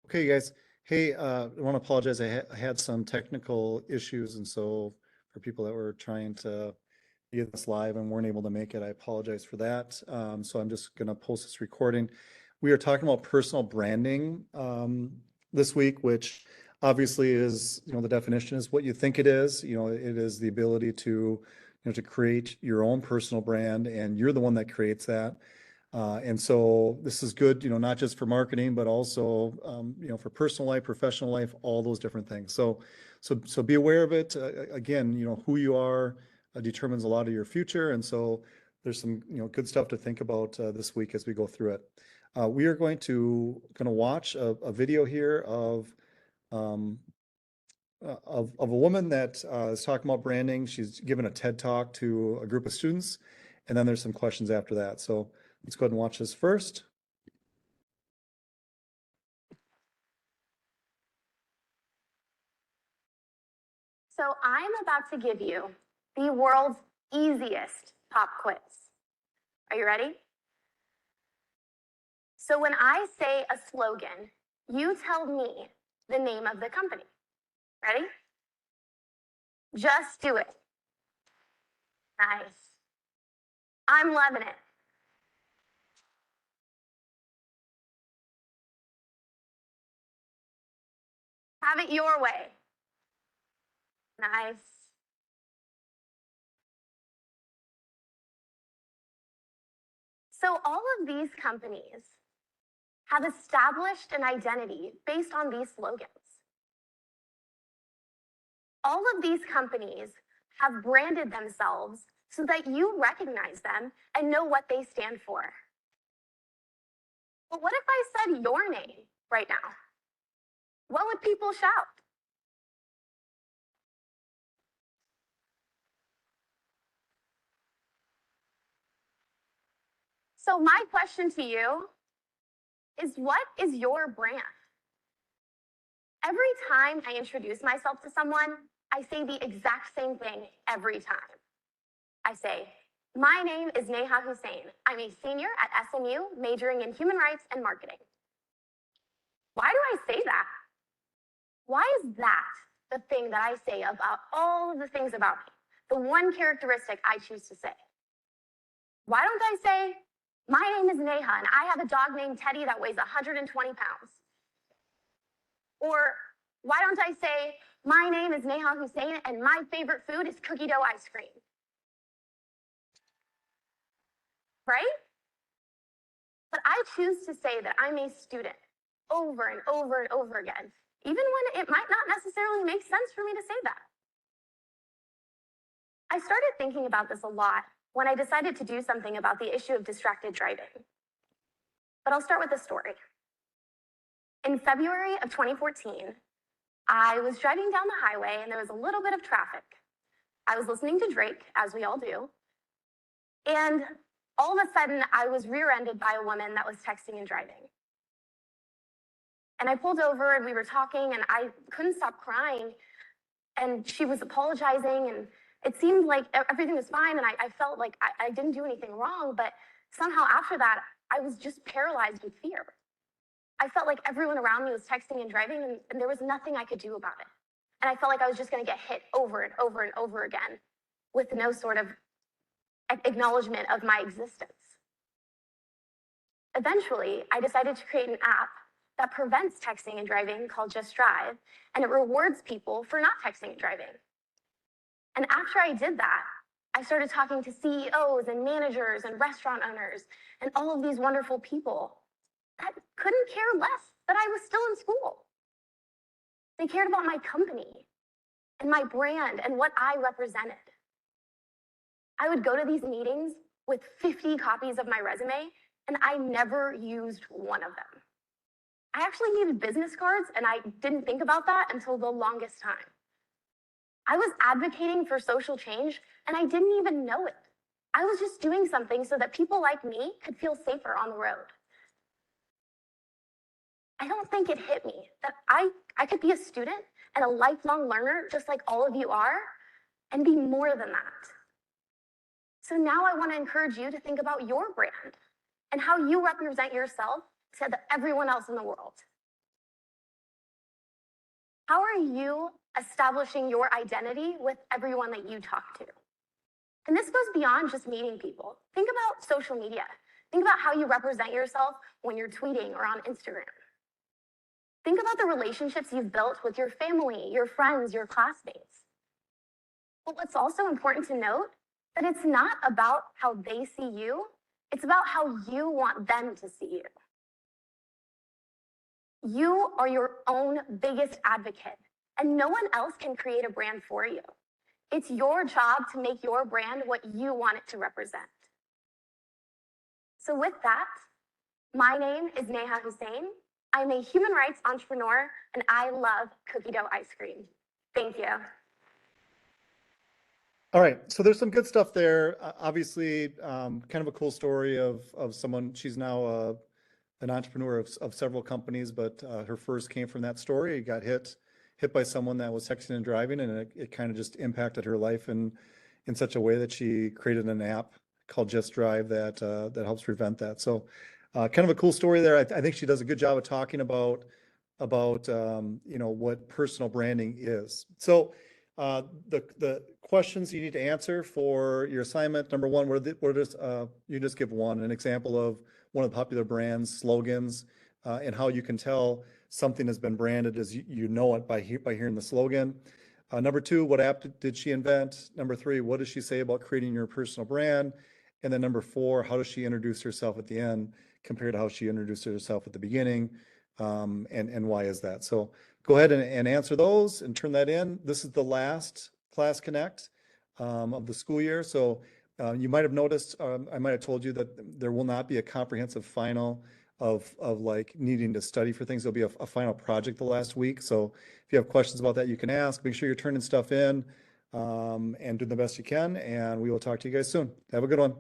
Okay, guys. Hey, I want to apologize. I had some technical issues, and so for people that were trying to get this live and weren't able to make it, I apologize for that. So I'm just going to post this recording. We are talking about personal branding this week, which obviously is, the definition is what you think it is. It is the ability to create your own personal brand, and you're the one that creates that. And so this is good, not just for marketing, but also, for personal life, professional life, all those different things. So be aware of it. Again, who you are determines a lot of your future. And so there's some, good stuff to think about this week as we go through it. We are going to watch a video here um, of a woman that is talking about branding. She's given a TED talk to a group of students, and then there's some questions after that. So let's go ahead and watch this first. So I'm about to give you the world's easiest pop quiz. Are you ready? So when I say a slogan, you tell me the name of the company. Ready? Just do it. Nice. I'm loving it. Have it your way. Nice. So all of these companies have established an identity based on these slogans. All of these companies have branded themselves so that you recognize them and know what they stand for. But what if I said your name right now? What would people shout? So my question to you is, what is your brand? Every time I introduce myself to someone, I say the exact same thing every time. I say, my name is Neha Hussain. I'm a senior at SMU, majoring in human rights and marketing. Why do I say that? Why is that the thing that I say about all of the things about me? The one characteristic I choose to say? Why don't I say, my name is Neha and I have a dog named Teddy that weighs 120 pounds? Or why don't I say, my name is Neha Hussain and my favorite food is cookie dough ice cream? Right? But I choose to say that I'm a student over and over and over again, even when it might not necessarily make sense for me to say that. I started thinking about this a lot when I decided to do something about the issue of distracted driving. But I'll start with a story. In February of 2014, I was driving down the highway and there was a little bit of traffic. I was listening to Drake, as we all do, and all of a sudden I was rear-ended by a woman that was texting and driving. And I pulled over and we were talking and I couldn't stop crying, and she was apologizing and it seemed like everything was fine, and I felt like I didn't do anything wrong, but somehow after that, I was just paralyzed with fear. I felt like everyone around me was texting and driving, and there was nothing I could do about it. And I felt like I was just going to get hit over and over and over again with no sort of acknowledgement of my existence. Eventually, I decided to create an app that prevents texting and driving called Just Drive, and it rewards people for not texting and driving. And after I did that, I started talking to CEOs and managers and restaurant owners and all of these wonderful people that couldn't care less that I was still in school. They cared about my company and my brand and what I represented. I would go to these meetings with 50 copies of my resume, and I never used one of them. I actually needed business cards, and I didn't think about that until the longest time. I was advocating for social change, and I didn't even know it. I was just doing something so that people like me could feel safer on the road. I don't think it hit me that I could be a student and a lifelong learner just like all of you are, and be more than that. So now I want to encourage you to think about your brand and how you represent yourself to everyone else in the world. How are you establishing your identity with everyone that you talk to? And this goes beyond just meeting people. Think about social media. Think about how you represent yourself when you're tweeting or on Instagram. Think about the relationships you've built with your family, your friends, your classmates. But what's also important to note that it's not about how they see you, it's about how you want them to see you. You are your own biggest advocate, and no one else can create a brand for you. It's your job to make your brand what you want it to represent. So with that, my name is Neha Hussain. I'm a human rights entrepreneur, and I love cookie dough ice cream. Thank you. All right, so there's some good stuff there. Obviously, kind of a cool story of someone. She's now an entrepreneur of several companies, but her first came from that story. Got hit by someone that was texting and driving, and it kind of just impacted her life in such a way that she created an app called Just Drive that helps prevent that. So, kind of a cool story there. I think she does a good job of talking about what personal branding is. So, the questions you need to answer for your assignment. Number one, you just give an example of one of the popular brands slogans, and how you can tell something has been branded as you know it by hearing the slogan. Number two, what app did she invent? Number three, what does she say about creating your personal brand? And then number four, how does she introduce herself at the end compared to how she introduced herself at the beginning? And why is that? So go ahead and answer those and turn that in. This is the last Class Connect of the school year. So you might have noticed, I might have told you that there will not be a comprehensive final of like needing to study for things. There'll be a final project the last week. So if you have questions about that, you can ask. Make sure you're turning stuff in and do the best you can. And we will talk to you guys soon. Have a good one.